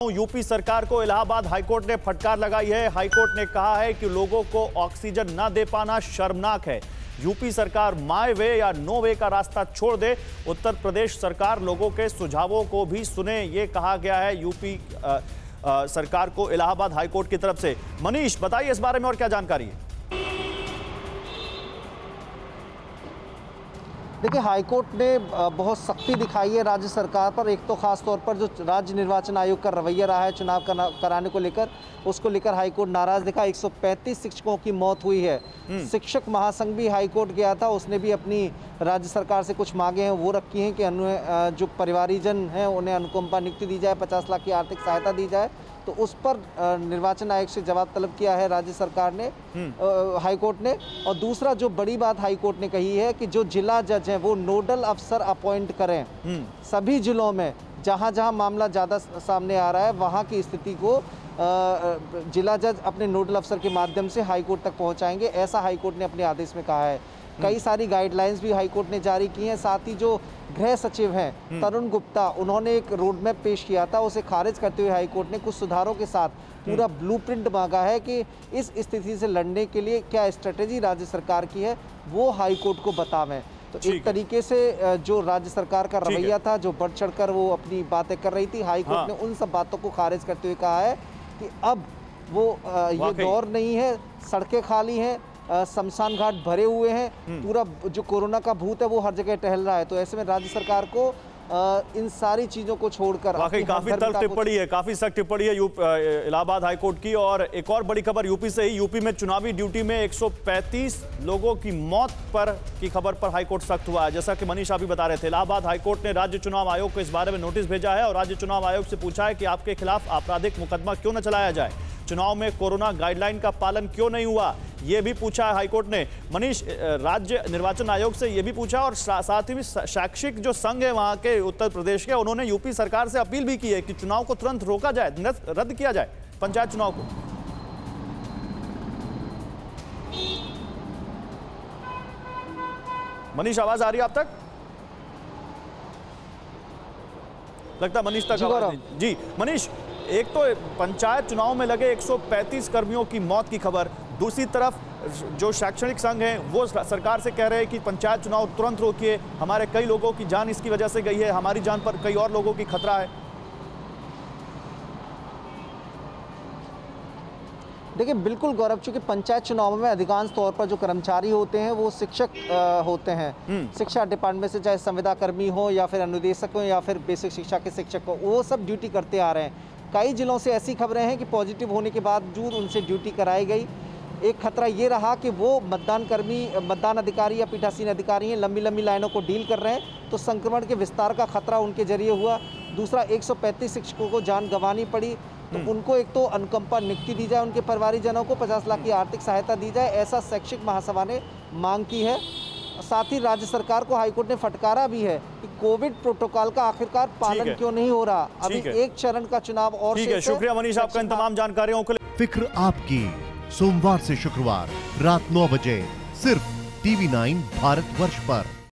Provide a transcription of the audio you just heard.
UP सरकार को Allahabad high court ने फटकार लगाई है। हाईकोर्ट ने कहा है कि लोगों को ऑक्सीजन न दे पाना शर्मनाक है। यूपी सरकार माय वे या नो वे का रास्ता छोड़ दे। उत्तर प्रदेश सरकार लोगों के सुझावों को भी सुने, ये कहा गया है यूपी सरकार को इलाहाबाद हाईकोर्ट की तरफ से। मनीष, बताइए इस बारे में और क्या जानकारी है। देखिए, हाईकोर्ट ने बहुत सख्ती दिखाई है राज्य सरकार पर। एक तो खास तौर पर जो राज्य निर्वाचन आयोग का रवैया रहा है चुनाव कराने को लेकर, उसको लेकर हाईकोर्ट नाराज दिखा। 135 शिक्षकों की मौत हुई है। शिक्षक महासंघ भी हाईकोर्ट गया था, उसने भी अपनी राज्य सरकार से कुछ मांगे हैं वो रखी हैं कि जो परिवारीजन हैं उन्हें अनुकंपा नियुक्ति दी जाए, 50 लाख की आर्थिक सहायता दी जाए। तो उस पर निर्वाचन आयोग से जवाब तलब किया है राज्य सरकार ने, हाईकोर्ट ने। और दूसरा जो बड़ी बात हाईकोर्ट ने कही है कि जो जिला जज हैं वो नोडल अफसर अपॉइंट करें। सभी जिलों में जहां जहां मामला ज़्यादा सामने आ रहा है वहां की स्थिति को जिला जज अपने नोडल अफसर के माध्यम से हाईकोर्ट तक पहुंचाएंगे, ऐसा हाईकोर्ट ने अपने आदेश में कहा है। कई सारी गाइडलाइंस भी हाईकोर्ट ने जारी की हैं। साथ ही जो गृह सचिव हैं तरुण गुप्ता, उन्होंने एक रोड मैप पेश किया था, उसे खारिज करते हुए हाईकोर्ट ने कुछ सुधारों के साथ पूरा ब्लूप्रिंट मांगा है कि इस स्थिति से लड़ने के लिए क्या स्ट्रेटेजी राज्य सरकार की है वो हाईकोर्ट को बतावें। तो एक तरीके से जो राज्य सरकार का रवैया था, जो बढ़ चढ़कर वो अपनी बातें कर रही थी, हाईकोर्ट ने उन सब बातों को खारिज करते हुए कहा है कि अब वो ये दौर नहीं है, सड़कें खाली हैं, शमशान घाट भरे हुए हैं, पूरा जो कोरोना का भूत है वो हर जगह टहल रहा है। तो ऐसे में राज्य सरकार को इन सारी चीजों को छोड़कर वाकई काफी तल्ख टिप्पणी है, काफी सख्त टिप्पणी है इलाहाबाद हाईकोर्ट की। और एक और बड़ी खबर यूपी से ही, यूपी में चुनावी ड्यूटी में 135 लोगों की मौत पर की खबर पर हाईकोर्ट सख्त हुआ है। जैसा कि मनीष अभी बता रहे थे, इलाहाबाद हाईकोर्ट ने राज्य चुनाव आयोग को इस बारे में नोटिस भेजा है और राज्य चुनाव आयोग से पूछा है कि आपके खिलाफ आपराधिक मुकदमा क्यों न चलाया जाए, चुनाव में कोरोना गाइडलाइन का पालन क्यों नहीं हुआ, ये भी पूछा है हाईकोर्ट ने। मनीष, राज्य निर्वाचन आयोग से ये भी पूछा और साथ ही शैक्षिक जो संघ है वहां के उत्तर प्रदेश के, उन्होंने यूपी सरकार से अपील भी की है कि चुनाव को तुरंत रोका जाए, रद्द किया जाए पंचायत चुनाव को। मनीष, आवाज आ रही है आप तक? लगता है मनीष तक जी। मनीष, एक तो पंचायत चुनाव में लगे 135 कर्मियों की मौत की खबर, दूसरी तरफ जो शैक्षणिक संघ हैं वो सरकार से कह रहे हैं कि पंचायत चुनाव तुरंत रोकिए, हमारे कई लोगों की जान इसकी वजह से गई है, हमारी जान पर कई और लोगों की खतरा है। देखिए, बिल्कुल गौरव, चूंकि पंचायत चुनाव में अधिकांश तौर पर जो कर्मचारी होते हैं वो शिक्षक होते हैं। शिक्षा डिपार्टमेंट से, चाहे संविदा कर्मी हो या फिर अनुदेशक हो या फिर बेसिक शिक्षा के शिक्षक हो, वो सब ड्यूटी करते आ रहे हैं। कई जिलों से ऐसी खबरें हैं कि पॉजिटिव होने के बावजूद उनसे ड्यूटी कराई गई। एक खतरा ये रहा कि वो मतदान अधिकारी या पीठासीन अधिकारी हैं, लंबी लंबी लाइनों को डील कर रहे हैं, तो संक्रमण के विस्तार का खतरा उनके जरिए हुआ। दूसरा, 135 शिक्षकों को जान गंवानी पड़ी, तो उनको एक तो अनुकंपा नियुक्ति दी जाए, उनके परिवारीजनों को 50 लाख की आर्थिक सहायता दी जाए, ऐसा शैक्षिक महासभा ने मांग की है। साथ ही राज्य सरकार को हाईकोर्ट ने फटकारा भी है कि कोविड प्रोटोकॉल का आखिरकार पालन क्यों नहीं हो रहा। अभी एक चरण का चुनाव और ठीक है। शुक्रिया मनीष आपका इन तमाम जानकारियों के लिए। फिक्र आपकी, सोमवार से शुक्रवार रात 9 बजे सिर्फ TV9 भारतवर्ष पर।